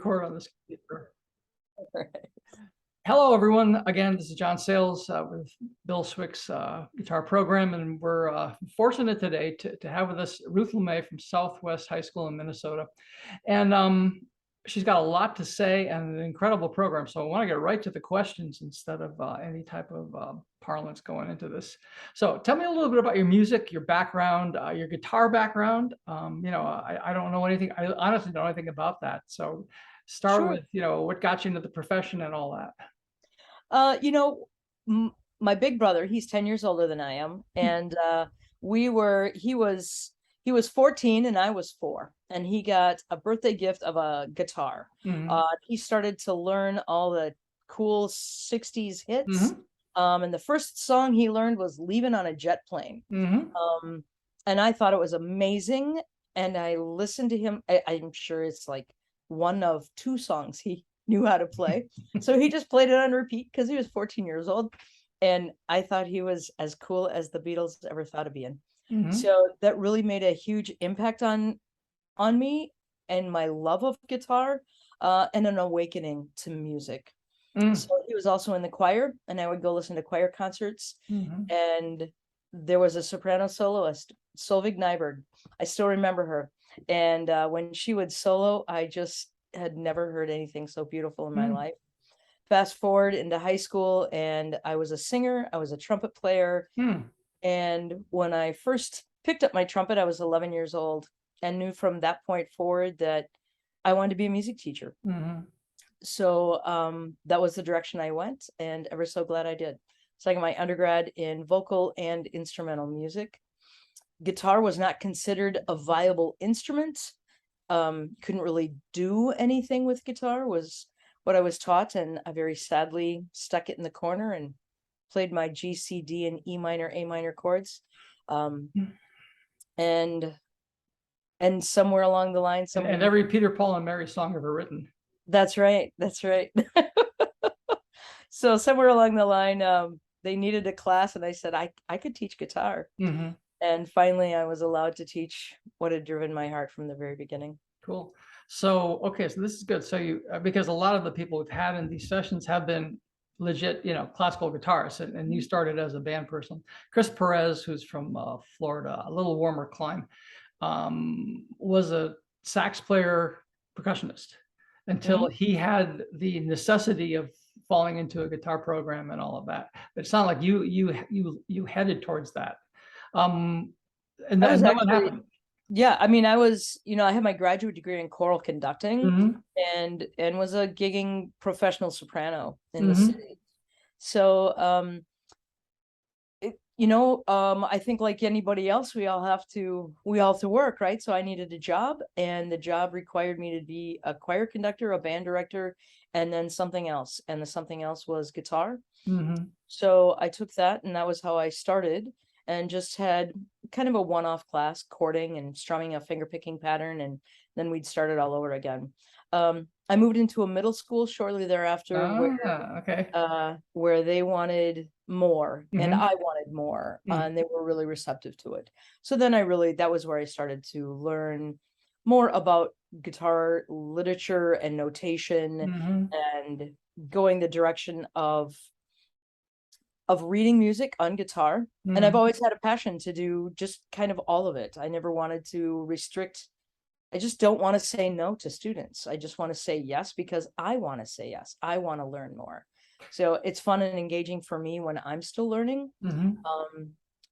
Record on this computer. Hello, everyone. Again, this is Jon Sayles with Bill Swick's guitar program, and we're fortunate today to have with us Ruth LeMay from Southwest High School in Minnesota. And she's got a lot to say and an incredible program. So I want to get right to the questions instead of any type of parlance going into this. So tell me a little bit about your music, your background, your guitar background. I don't know anything. I honestly don't know anything about that. So start Sure. with, what got you into the profession and all that. My big brother, he's 10 years older than I am. And he was 14 and I was 4. And he got a birthday gift of a guitar. He started to learn all the cool 60s hits. And the first song he learned was Leaving on a Jet Plane. And I thought it was amazing. And I listened to him. I'm sure it's like one of 2 songs he knew how to play. So he just played it on repeat because he was 14 years old. And I thought he was as cool as the Beatles ever thought of being. So that really made a huge impact on me and my love of guitar and an awakening to music. So he was also in the choir, and I would go listen to choir concerts. And there was a soprano soloist, Solveig Nyberg. I still remember her. And when she would solo, I just had never heard anything so beautiful in my life. Fast forward into high school, and I was a singer. I was a trumpet player. And when I first picked up my trumpet, I was 11 years old and knew from that point forward that I wanted to be a music teacher. So that was the direction I went, and ever so glad I did. So I got my undergrad in vocal and instrumental music. Guitar was not considered a viable instrument. Couldn't really do anything with guitar, was what I was taught, and I very sadly stuck it in the corner and played my G, C, D, and E minor, A minor chords. And somewhere along the line, and every Peter, Paul, and Mary song ever written. That's right. That's right. So somewhere along the line, they needed a class, and I said I could teach guitar. And finally, I was allowed to teach what had driven my heart from the very beginning. Cool. So, okay, so this is good. So you, because a lot of the people we've had in these sessions have been legit, classical guitarists, and you started as a band person. Chris Perez, who's from Florida, a little warmer clime, was a sax player, percussionist, until he had the necessity of falling into a guitar program and all of that. But it sounded like you headed towards that. And then what happened? Yeah, I mean, I was, I had my graduate degree in choral conducting and was a gigging professional soprano in the city. So, I think like anybody else, we all have to work, right? So I needed a job, and the job required me to be a choir conductor, a band director, and then something else. And the something else was guitar. So I took that, and that was how I started. And just had kind of a one-off class, chording and strumming a finger-picking pattern, and then we'd start it all over again. I moved into a middle school shortly thereafter, where they wanted more, and I wanted more, and they were really receptive to it. So then that was where I started to learn more about guitar literature and notation, and going the direction of reading music on guitar. And I've always had a passion to do just kind of all of it. I never wanted to restrict. I just don't want to say no to students. I just want to say yes because I want to say yes. I want to learn more. So it's fun and engaging for me when I'm still learning.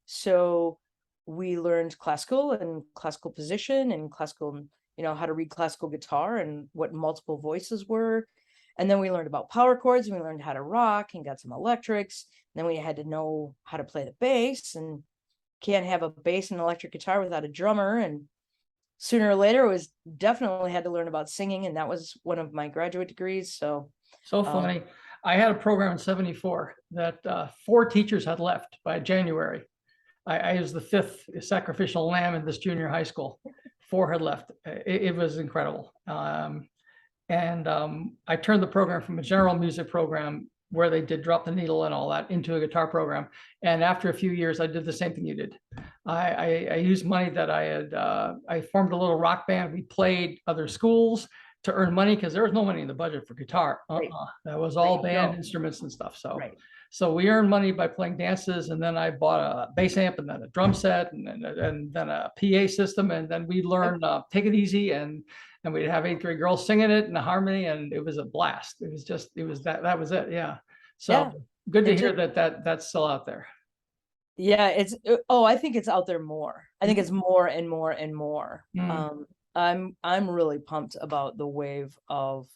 So we learned classical and classical position and classical, how to read classical guitar and what multiple voices were. And then we learned about power chords, and we learned how to rock and got some electrics. And then we had to know how to play the bass, and can't have a bass and electric guitar without a drummer. And sooner or later, it was definitely had to learn about singing. And that was one of my graduate degrees. So funny. I had a program in '74 that 4 teachers had left by January. I was the 5th sacrificial lamb in this junior high school. 4 had left. It was incredible. And I turned the program from a general music program where they did drop the needle and all that into a guitar program. And after a few years, I did the same thing you did. I used money that I had, I formed a little rock band. We played other schools. to earn money because there was no money in the budget for guitar. Right. That was all Right. band No. instruments and stuff. So, Right. so we earned money by playing dances, and then I bought a bass amp, and then a drum set, and then a PA system, and then we learned Take It Easy, and we'd have 8th grade girls singing it in the harmony, and it was a blast. It was just, it was that was it. Yeah. So Yeah. good to It hear just- that's still out there. Yeah, it's I think it's out there more. I think it's more and more and more. Mm. I'm really pumped about the wave of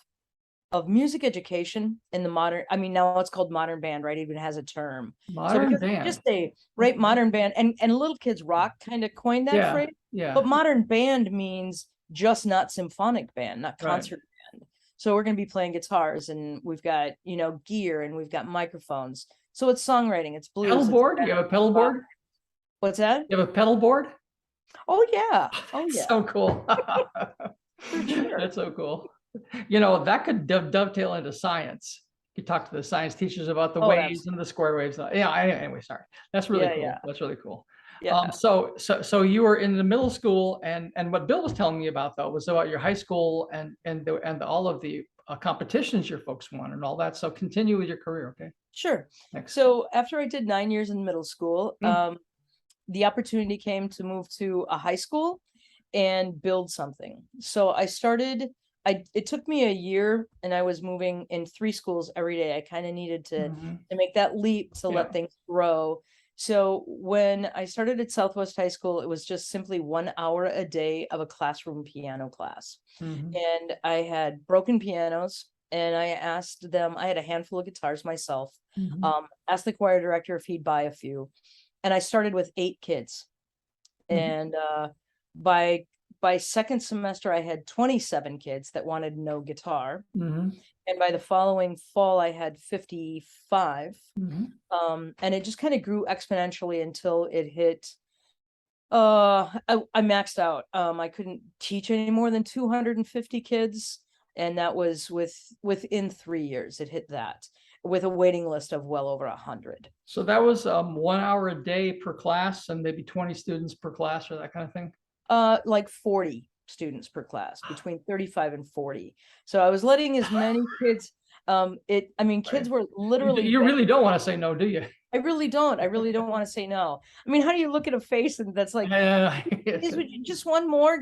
music education in the modern, I mean, now it's called modern band, right? It even has a term. Modern because band. just say, right, modern band, and Little Kids Rock kind of coined that Yeah. phrase. Yeah. But modern band means just not symphonic band, not Right. concert band. So we're going to be playing guitars, and we've got, gear, and we've got microphones. So it's songwriting, it's blues. Pedal it's board? You have a pedal board? What's that? You have a pedal board? Oh yeah. Oh yeah. So cool. For sure. That's so cool. That could dovetail into science. You talk to the science teachers about the waves and the square waves. Yeah. Anyway, sorry. That's really cool. Yeah. That's really cool. Yeah. So you were in the middle school, and what Bill was telling me about though was about your high school and all of the competitions your folks won and all that. So continue with your career, okay? Sure. Next. So after I did 9 years in middle school, the opportunity came to move to a high school and build something. So I started. It took me a year, and I was moving in 3 schools every day. I kind of needed to make that leap to let things grow. So when I started at Southwest High School, it was just simply 1 hour a day of a classroom piano class. And I had broken pianos, and I asked them, I had a handful of guitars myself, asked the choir director if he'd buy a few. And I started with 8 kids. And by second semester, I had 27 kids that wanted no guitar. And by the following fall, I had 55. And it just kind of grew exponentially until it hit. I maxed out. I couldn't teach any more than 250 kids. And that was within 3 years, it hit that, with a waiting list of well over 100. So that was 1 hour a day per class, and maybe 20 students per class, or that kind of thing? Like 40 students per class, between 35 and 40. So I was letting as many kids, kids were literally. You really don't want to say no, do you? I really don't want to say no. I mean, how do you look at a face and that's like, just one more?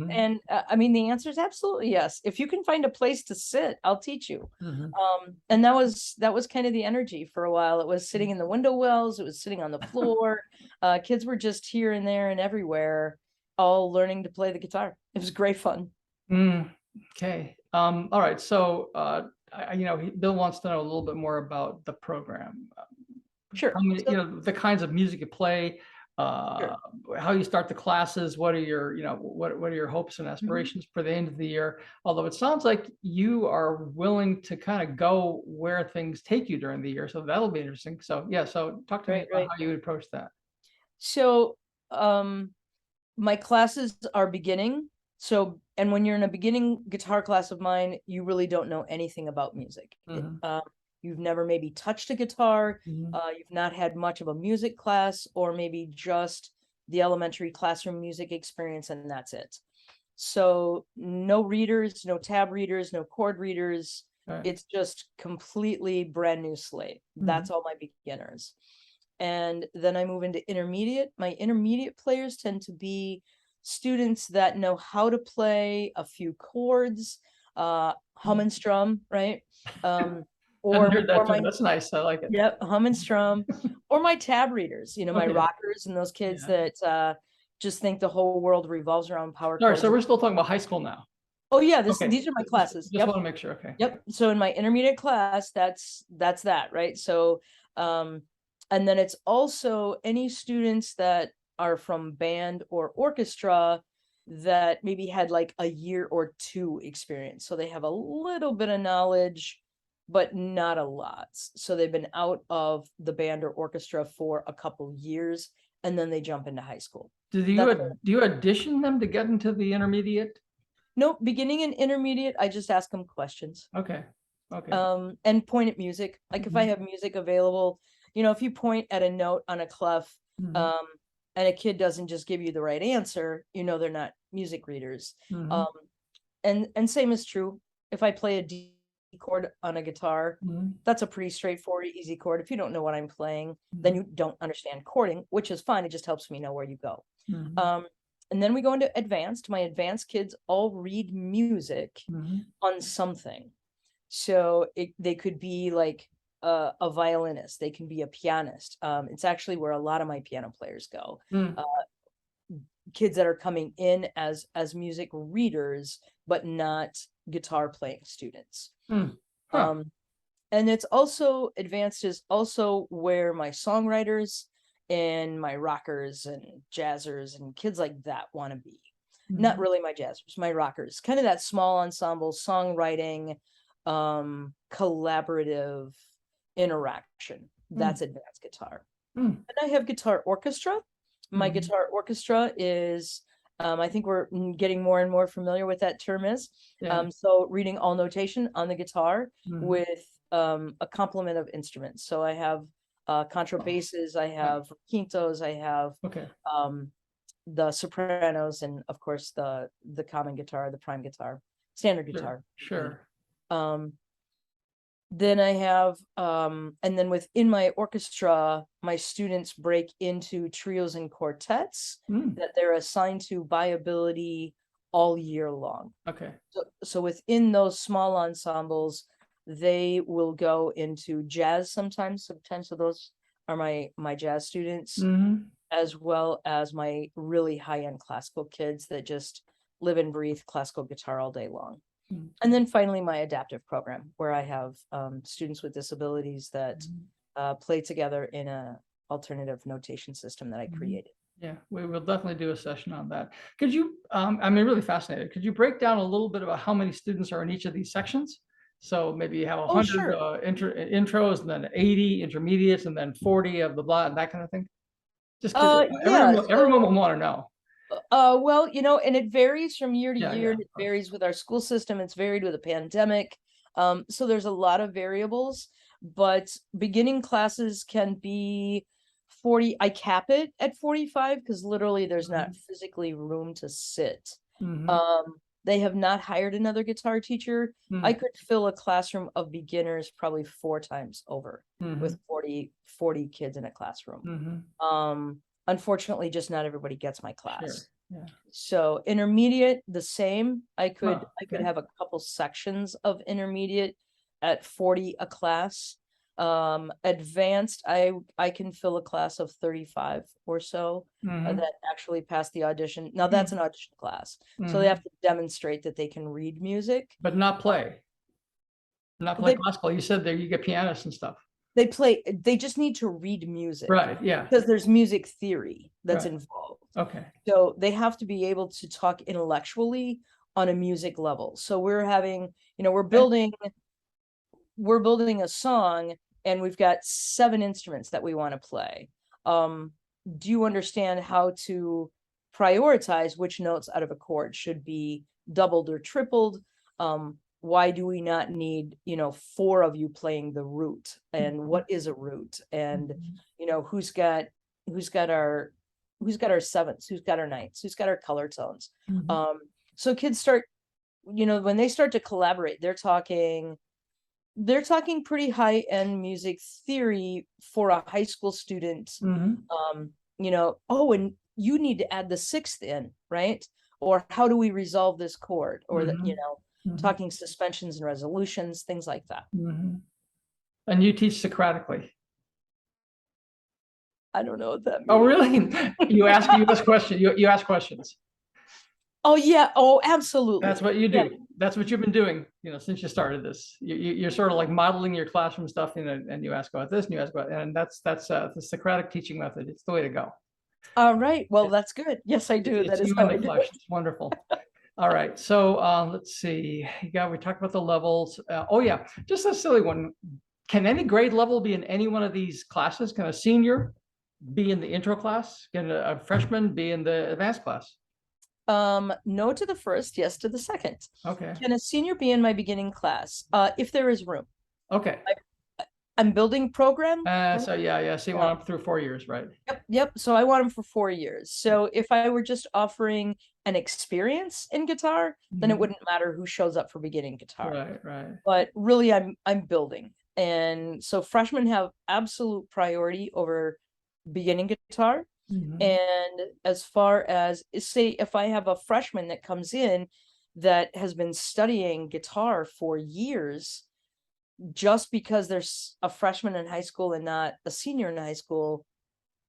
And the answer is absolutely yes. If you can find a place to sit, I'll teach you. And that was kind of the energy for a while. It was sitting in the window wells. It was sitting on the floor. Kids were just here and there and everywhere, all learning to play the guitar. It was great fun. Okay. All right. So, Bill wants to know a little bit more about the program. Sure. The kinds of music you play, how you start the classes, what are your, what are your hopes and aspirations for the end of the year? Although it sounds like you are willing to kind of go where things take you during the year. So that'll be interesting. So yeah. So talk to me about how you would approach that. So, my classes are beginning. So, and when you're in a beginning guitar class of mine, you really don't know anything about music. You've never maybe touched a guitar. You've not had much of a music class, or maybe just the elementary classroom music experience, and that's it. So no readers, no tab readers, no chord readers. Right. It's just completely brand new slate. That's all my beginners. And then I move into intermediate. My intermediate players tend to be students that know how to play a few chords, hum and strum, right? That's nice. I like it. Yep, hum and strum, or my tab readers. My rockers and those kids that just think the whole world revolves around power chords. So we're still talking about high school now. Oh yeah, these are my classes. Just want to make sure. Okay. Yep. So in my intermediate class, that's that, right? So, and then it's also any students that are from band or orchestra that maybe had like a year or 2 experience. So they have a little bit of knowledge, but not a lot. So they've been out of the band or orchestra for a couple years, and then they jump into high school. Do you audition them to get into the intermediate? No, beginning and intermediate, I just ask them questions. Okay. And point at music. Like if I have music available, if you point at a note on a clef, and a kid doesn't just give you the right answer, they're not music readers. and same is true. If I play a D chord on a guitar, that's a pretty straightforward, easy chord. If you don't know what I'm playing, then you don't understand chording, which is fine. It just helps me know where you go. And then we go into advanced. My advanced kids all read music on something. So they could be like a violinist. They can be a pianist. It's actually where a lot of my piano players go. Kids that are coming in as music readers, but not guitar playing students. And it's also advanced is also where my songwriters and my rockers and jazzers and kids like that want to be. Not really my jazzers, my rockers, kind of that small ensemble songwriting, collaborative interaction. That's advanced guitar. And I have guitar orchestra. My guitar orchestra is, I think we're getting more and more familiar with that term is. So reading all notation on the guitar with a complement of instruments. So I have contrabasses, I have quintos, I have the sopranos, and of course the common guitar, the prime guitar, standard guitar. Then I have, and then within my orchestra, my students break into trios and quartets that they're assigned to by ability all year long. So within those small ensembles, they will go into jazz sometimes. So those are my jazz students, as well as my really high-end classical kids that just live and breathe classical guitar all day long. And then finally, my adaptive program, where I have students with disabilities that play together in an alternative notation system that I created. Yeah, we will definitely do a session on that. Could you, I'm really fascinated. Could you break down a little bit about how many students are in each of these sections? So maybe you have 100 intros, and then 80 intermediates, and then 40 of the blah, and that kind of thing. Just everyone will want to know. Well, and it varies from year to year. It varies with our school system. It's varied with a pandemic. So there's a lot of variables, but beginning classes can be 40. I cap it at 45 because literally there's not physically room to sit. They have not hired another guitar teacher. I could fill a classroom of beginners probably 4 times over with 40 kids in a classroom. Unfortunately, just not everybody gets my class. So intermediate, the same. I could have a couple sections of intermediate at 40 a class. Advanced, I can fill a class of 35 or so that actually pass the audition. Now that's an audition class, so they have to demonstrate that they can read music, but not play classical. You said there you get pianists and stuff. They just need to read music, because there's music theory that's involved. So they have to be able to talk intellectually on a music level. So we're having, we're building a song, and we've got 7 instruments that we want to play. Do you understand how to prioritize which notes out of a chord should be doubled or tripled? Why do we not need 4 of you playing the root, and what is a root, and who's got our sevenths, who's got our ninths, who's got our color tones? So kids start, when they start to collaborate, they're talking pretty high-end music theory for a high school student. Oh, and you need to add the 6th in, right? Or how do we resolve this chord? Or talking suspensions and resolutions, things like that. And you teach Socratically. I don't know what that means. Oh, really? You ask questions. You ask questions. Oh yeah. Oh, absolutely. That's what you do. That's what you've been doing, since you started this. You're sort of like modeling your classroom stuff, and you ask about this, and you ask about, and that's the Socratic teaching method. It's the way to go. All right. Well, that's good. Yes, I do. That is how I do it. It's wonderful. All right. So let's see. We talked about the levels. Just a silly one. Can any grade level be in any one of these classes? Can a senior be in the intro class? Can a freshman be in the advanced class? No to the first, yes to the second. Okay. Can a senior be in my beginning class? If there is room. Okay. I'm building program. So yeah. So you want them through 4 years, right? Yep. So I want them for 4 years. So if I were just offering an experience in guitar, then it wouldn't matter who shows up for beginning guitar. Right. But really, I'm building, and so freshmen have absolute priority over beginning guitar. And as far as, say, if I have a freshman that comes in that has been studying guitar for years, just because there's a freshman in high school and not a senior in high school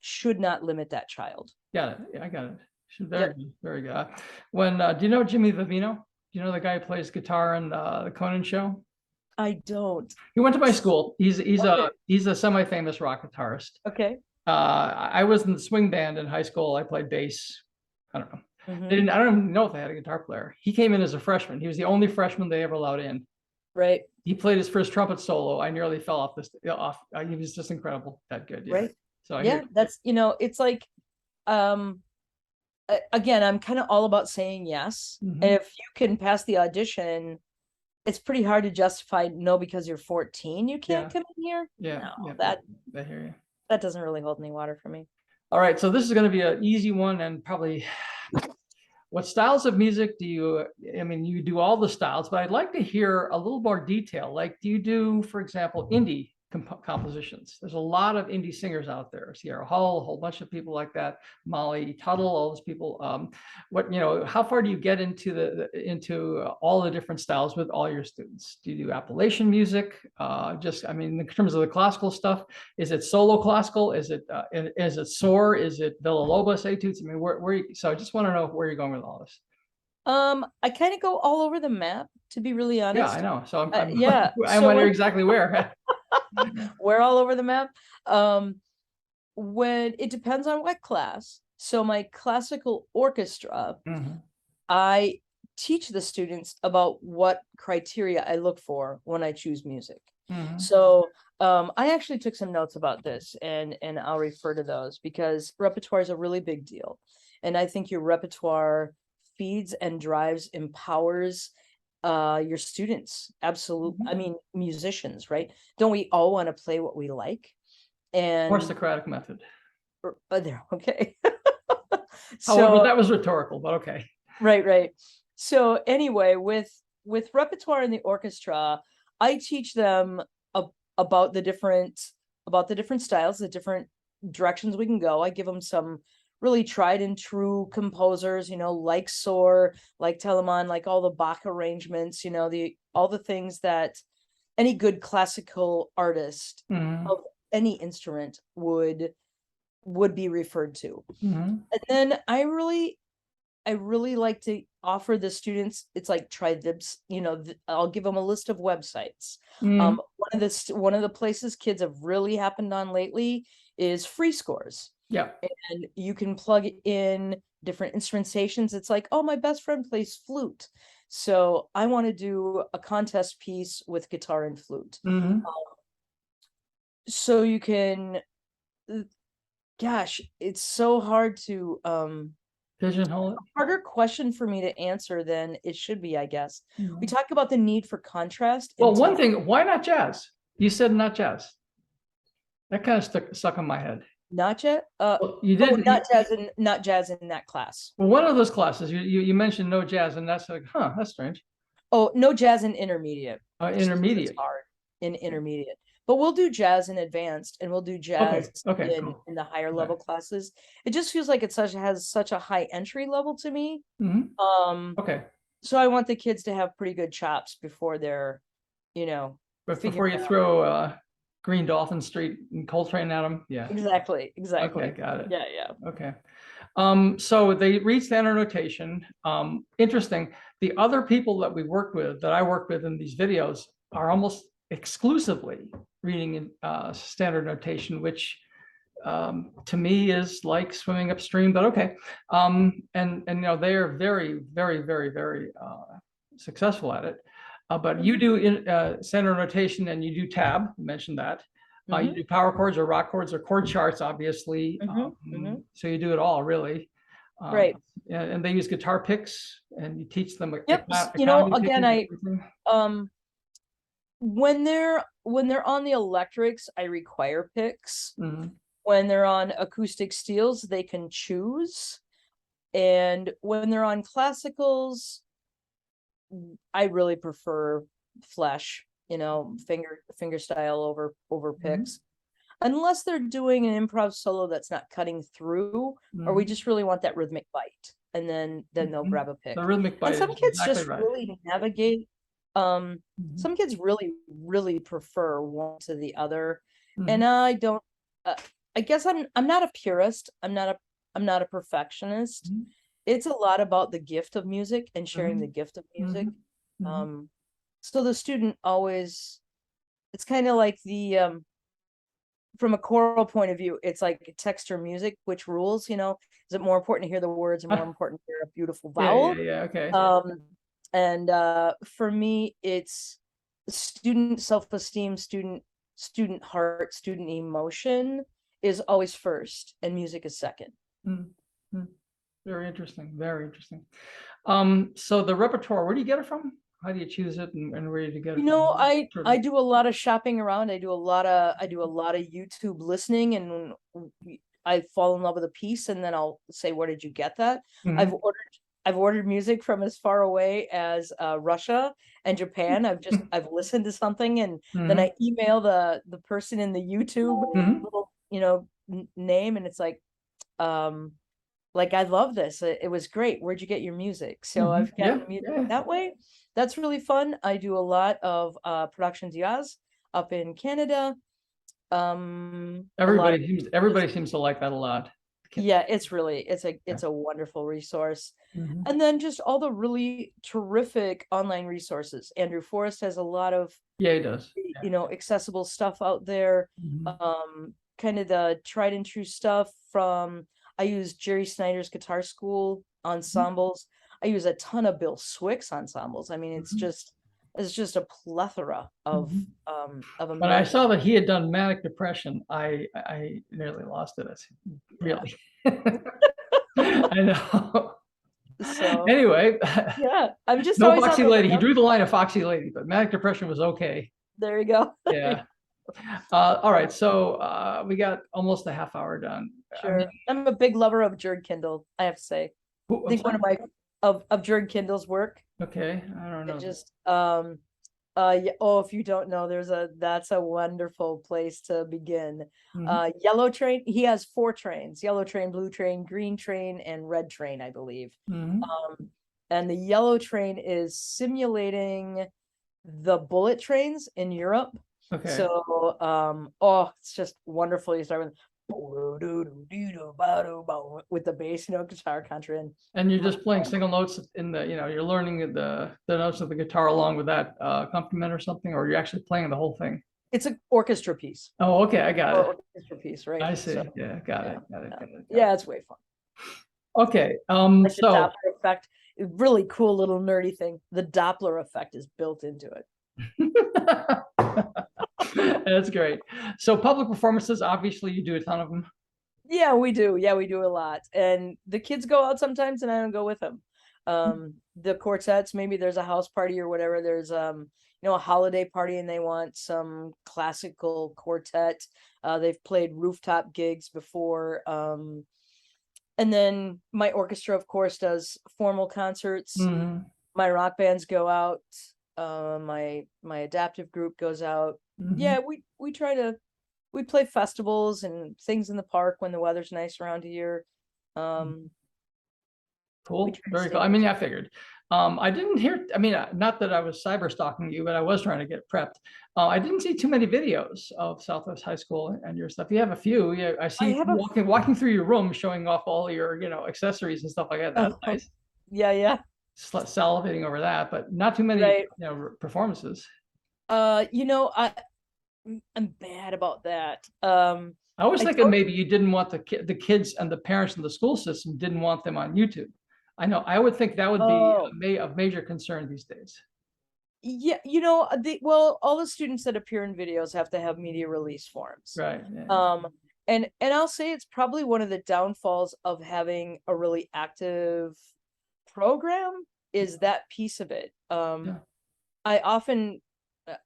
should not limit that child. Got it. Yeah, I got it. Very good. Very good. When do you know Jimmy Vivino? Do you know the guy who plays guitar in the Conan show? I don't. He went to my school. He's a semi-famous rock guitarist. Okay. I was in the swing band in high school. I played bass. I don't know. I don't even know if they had a guitar player. He came in as a freshman. He was the only freshman they ever allowed in. Right. He played his first trumpet solo. I nearly fell off this off. He was just incredible. That good. Yeah. Right. So that's, it's like, again, I'm kind of all about saying yes. If you can pass the audition, it's pretty hard to justify no because you're 14. You can't come in here. Yeah. No, I hear you. That doesn't really hold any water for me. All right. So this is going to be an easy one, and probably what styles of music do you, I mean, you do all the styles, but I'd like to hear a little more detail. Like, do you do, for example, indie compositions? There's a lot of indie singers out there. Sierra Hull, a whole bunch of people like that. Molly Tuttle, all those people. How far do you get into all the different styles with all your students? Do you do Appalachian music? In terms of the classical stuff, is it solo classical? Is it soar? Is it Villa Lobos etudes? I mean, so I just want to know where you're going with all this. I kind of go all over the map, to be really honest. Yeah, I know. So I wonder exactly where. We're all over the map. When it depends on what class. So my classical orchestra, I teach the students about what criteria I look for when I choose music. So I actually took some notes about this, and I'll refer to those because repertoire is a really big deal. And I think your repertoire feeds and drives, empowers your students. Absolutely. I mean, musicians, right? Don't we all want to play what we like? And more Socratic method. There, okay. However, that was rhetorical, but okay. Right. So anyway, with repertoire in the orchestra, I teach them about the different styles, the different directions we can go. I give them some really tried and true composers, like Soar, like Telemann, like all the Bach arrangements, all the things that any good classical artist of any instrument would be referred to. And then I really like to offer the students, it's like try this, I'll give them a list of websites. One of the places kids have really happened on lately is Free Scores. Yeah. And you can plug in different instrumentations. It's like, oh, my best friend plays flute, so I want to do a contest piece with guitar and flute. So you can, gosh, it's so hard to pigeonhole it. Harder question for me to answer than it should be, I guess. We talk about the need for contrast. Well, one thing, why not jazz? You said not jazz. That kind of stuck in my head. Not jazz. You did not jazz in that class. Well, one of those classes you mentioned no jazz, and that's like, that's strange. Oh, no jazz in intermediate. Intermediate. It's hard in intermediate, but we'll do jazz in advanced, and we'll do jazz in the higher level classes. It just feels like it has such a high entry level to me. So I want the kids to have pretty good chops before they're, before you throw Green Dolphin Street and Coltrane at them. Yeah. Exactly. Okay, got it. Yeah. Okay. So they read standard notation. Interesting. The other people that I work with in these videos are almost exclusively reading in standard notation, which to me is like swimming upstream, but okay. And they are very, very, very, very successful at it. But you do standard notation, and you do tab. You mentioned that. You do power chords or rock chords or chord charts, obviously. So you do it all, really. Right. And they use guitar picks, and you teach them. Again, when they're when they're on the electrics, I require picks. Mm-hmm. When they're on acoustic steels, they can choose. And when they're on classicals, I really prefer flesh, finger style over picks. Unless they're doing an improv solo that's not cutting through, or we just really want that rhythmic bite, and then they'll grab a pick. The rhythmic bite. And some is kids exactly just right. really navigate. Some kids really prefer one to the other, and I don't. I guess I'm not a purist. I'm not a perfectionist. It's a lot about the gift of music and sharing the gift of music. So the student always, it's kind of like the from a choral point of view, it's like texture music, which rules, is it more important to hear the words or more important to hear a beautiful vowel? Yeah, okay. And for me, it's student self-esteem, student heart, student emotion is always first, and music is second. Very interesting. Very interesting. So the repertoire, where do you get it from? How do you choose it, and where do you get it from? I do a lot of shopping around. I do a lot of YouTube listening, and I fall in love with a piece, and then I'll say, where did you get that? I've ordered music from as far away as Russia and Japan. I've listened to something, and then I email the person in the YouTube little, name, and it's like I love this. It was great. Where'd you get your music? So I've gotten music that way. That's really fun. I do a lot of productions jazz up in Canada. Everybody seems to like that a lot. Yeah, it's a wonderful resource. And then just all the really terrific online resources. Andrew Forrest has a lot of he does. Accessible stuff out there. Kind of the tried and true stuff from, I use Jerry Snyder's Guitar School ensembles. I use a ton of Bill Swick's ensembles. I mean, it's just a plethora of When I saw that he had done manic depression, I nearly lost it. Really. I know. So anyway, I'm just no Foxy Lady. He drew the line of Foxy Lady, but manic depression was okay. There you go. Yeah. All right, so we got almost a half hour done. Sure. I'm a big lover of Jerd Kindle, I have to say. I think one of my of Jerd Kindle's work. Okay, I don't know. Just if you don't know, that's a wonderful place to begin. Yellow Train, he has 4 trains: Yellow Train, Blue Train, Green Train, and Red Train, I believe. And the Yellow Train is simulating the bullet trains in Europe. Okay. So it's just wonderful. You start with the bass, guitar contra, and you're just playing single notes in the, you're learning the notes of the guitar along with that accompaniment or something, or you're actually playing the whole thing. It's an orchestra piece. Oh, okay, I got it. Orchestra piece, right? I see. Yeah, got it. Yeah, it's way fun. Okay. Like the Doppler effect, really cool little nerdy thing. The Doppler effect is built into it. That's great. So public performances, obviously you do a ton of them. Yeah, we do. We do a lot. And the kids go out sometimes and I don't go with them. The quartets, maybe there's a house party or whatever. There's a holiday party and they want some classical quartet. They've played rooftop gigs before. And then my orchestra, of course, does formal concerts. My rock bands go out. My adaptive group goes out. Yeah, we play festivals and things in the park when the weather's nice around here. Cool. Very cool. I mean, I figured. I didn't hear, not that I was cyber stalking you, but I was trying to get prepped. I didn't see too many videos of Southwest High School and your stuff. You have a few. Yeah, I see walking through your room, showing off all your, accessories and stuff like that. That's nice. Yeah. Salivating over that, but not too many, performances. I'm bad about that. I was thinking maybe you didn't want the kids and the parents in the school system didn't want them on YouTube. I know. I would think that would be of major concern these days. Yeah, all the students that appear in videos have to have media release forms. Right. Yeah. And I'll say it's probably one of the downfalls of having a really active program is that piece of it. I often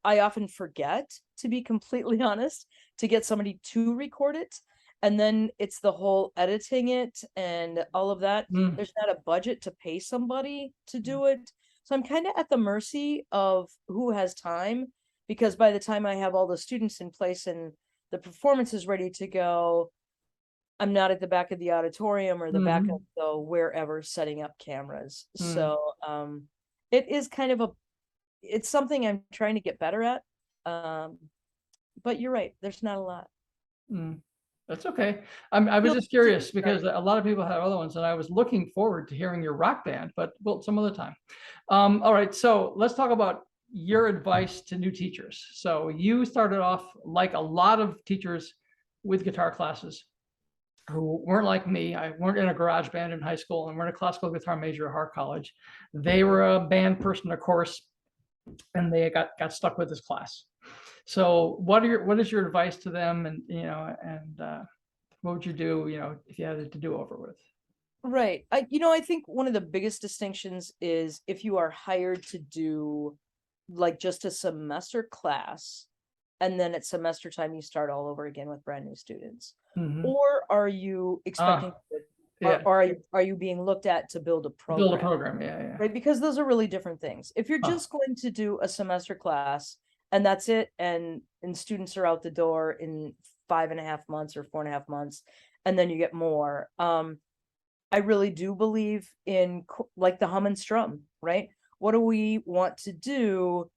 I often forget, to be completely honest, to get somebody to record it. And then it's the whole editing it and all of that. Mm. There's not a budget to pay somebody to do it. So I'm kind of at the mercy of who has time, because by the time I have all the students in place and the performance is ready to go, I'm not at the back of the auditorium or the back of the wherever setting up cameras. So it is kind of it's something I'm trying to get better at. But you're right, there's not a lot. That's okay. I was just curious because a lot of people have other ones, and I was looking forward to hearing your rock band, but well, some other time. All right, so let's talk about your advice to new teachers. So you started off like a lot of teachers with guitar classes who weren't like me. I weren't in a garage band in high school and weren't a classical guitar major at Hart College. They were a band person, of course, and they got stuck with this class. So what is your advice to them? And, what would you do, if you had it to do over with? Right. I think one of the biggest distinctions is if you are hired to do like just a semester class, and then at semester time you start all over again with brand new students. Or are you expecting are you being looked at to build a program? Build a program, yeah. Right, because those are really different things. If you're just going to do a semester class and that's it, and students are out the door in 5.5 months or 4.5 months, and then you get more. I really do believe in like the hum and strum, right? What do we want to do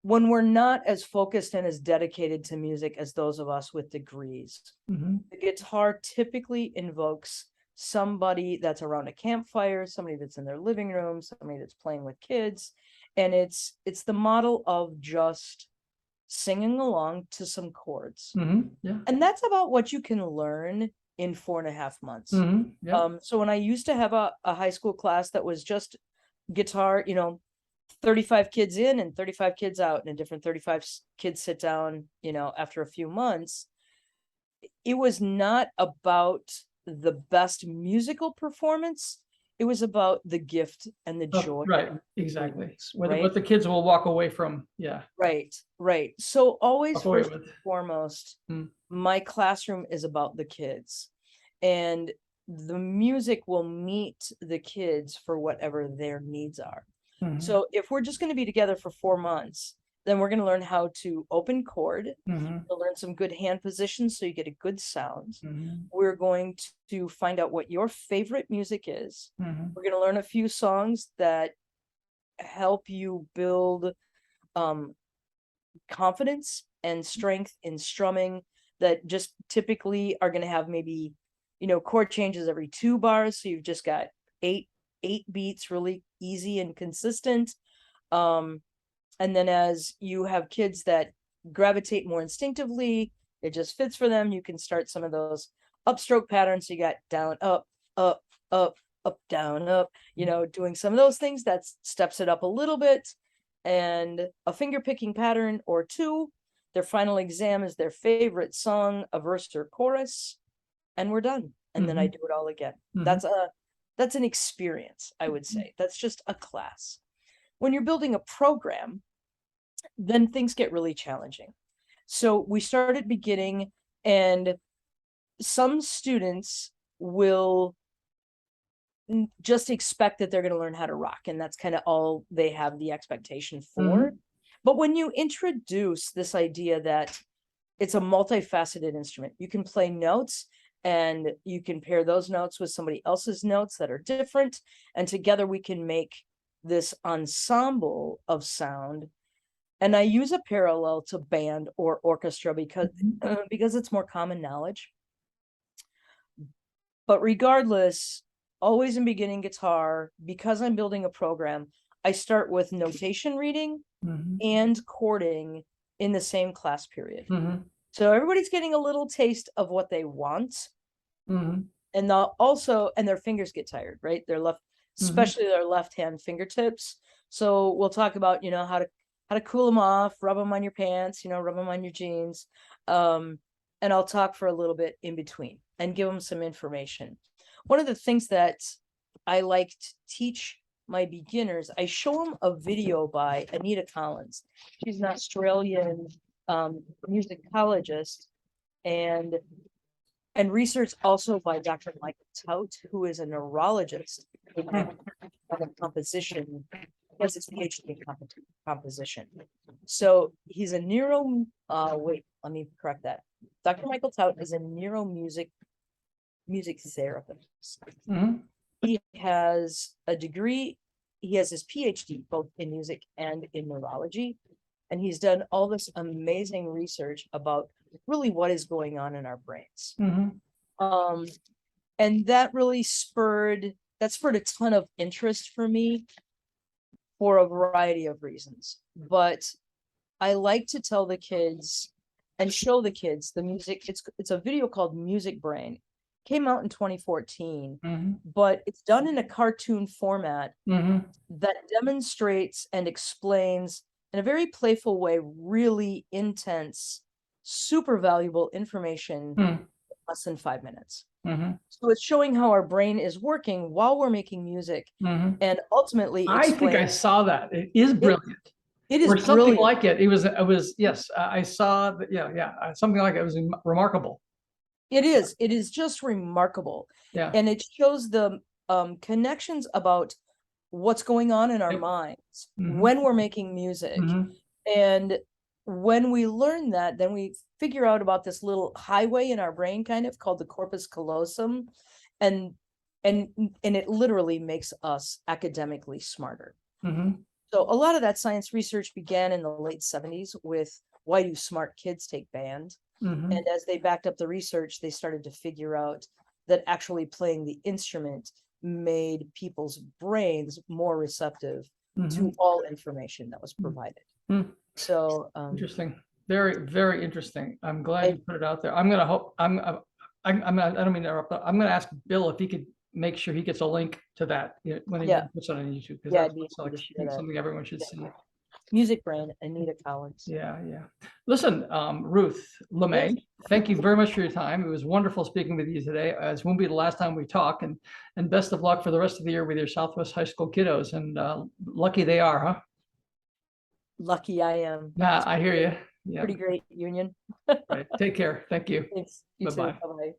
when we're not as focused and as dedicated to music as those of us with degrees? The guitar typically invokes somebody that's around a campfire, somebody that's in their living room, somebody that's playing with kids. And it's the model of just singing along to some chords. Yeah. And that's about what you can learn in 4.5 months. Yeah. So when I used to have a high school class that was just guitar, 35 kids in and 35 kids out, and a different 35 kids sit down, after a few months, it was not about the best musical performance. It was about the gift and the joy. Right, exactly. Right? What the kids will walk away from. Yeah. Right. So always first and with. foremost, my classroom is about the kids, and the music will meet the kids for whatever their needs are. So if we're just going to be together for 4 months, then we're going to learn how to open chord, to learn some good hand positions so you get a good sound. We're going to find out what your favorite music is. We're going to learn a few songs that help you build confidence and strength in strumming, that just typically are going to have maybe, chord changes every 2 bars. So you've just got eight beats, really easy and consistent. And then as you have kids that gravitate more instinctively, it just fits for them, you can start some of those upstroke patterns. So you got down, up, up, up, up, down, up, doing some of those things that steps it up a little bit, and a finger picking pattern or 2. Their final exam is their favorite song, a verse or chorus, and we're done. And then I do it all again. That's an experience, I would say. That's just a class. When you're building a program, then things get really challenging. So we start at beginning, and some students will just expect that they're going to learn how to rock, and that's kind of all they have the expectation for. But when you introduce this idea that it's a multifaceted instrument, you can play notes, and you can pair those notes with somebody else's notes that are different, and together we can make this ensemble of sound. And I use a parallel to band or orchestra because it's more common knowledge. But regardless, always in beginning guitar, because I'm building a program, I start with notation reading and chording in the same class period. So everybody's getting a little taste of what they want. And their fingers get tired, right? Their left, especially their left hand fingertips. So we'll talk about, how to cool them off, rub them on your pants, rub them on your jeans. And I'll talk for a little bit in between and give them some information. One of the things that I like to teach my beginners, I show them a video by Anita Collins. She's an Australian musicologist, and research also by Dr. Michael Tout, who is a neurologist in composition. He has his PhD in composition. So he's a wait, let me correct that. Dr. Michael Tout is a music therapist. He has a degree, he has his PhD both in music and in neurology. And he's done all this amazing research about really what is going on in our brains. And that really spurred a ton of interest for me for a variety of reasons. But I like to tell the kids and show the kids the music. It's a video called Music Brain. Came out in 2014, but it's done in a cartoon format that demonstrates and explains in a very playful way really intense, super valuable information in less than 5 minutes. So it's showing how our brain is working while we're making music, and ultimately I think I saw that. It is brilliant. It is or something brilliant. like it. It was yes. I saw that. Yeah. Something like it. It was remarkable. It is just remarkable. Yeah. And it shows the connections about what's going on in our minds when we're making music. And when we learn that, then we figure out about this little highway in our brain kind of called the corpus callosum. And it literally makes us academically smarter. So a lot of that science research began in the late 70s with why do smart kids take band? And as they backed up the research, they started to figure out that actually playing the instrument made people's brains more receptive to all information that was provided. So interesting. Very, very interesting. I'm glad you put it out there. I'm gonna hope I don't mean to interrupt, but I'm gonna ask Bill if he could make sure he gets a link to that when he puts it on YouTube, because that's like something everyone should see. Music Brain, Anita Collins. Yeah. Listen, Ruth LeMay, thank you very much for your time. It was wonderful speaking with you today. It won't be the last time we talk, and best of luck for the rest of the year with your Southwest High School kiddos. And lucky they are, huh? Lucky I am. Nah, I hear you. Yeah. Pretty great union. Right. Take care. Thank you. Thanks. You too. Bye-bye. Bye-bye.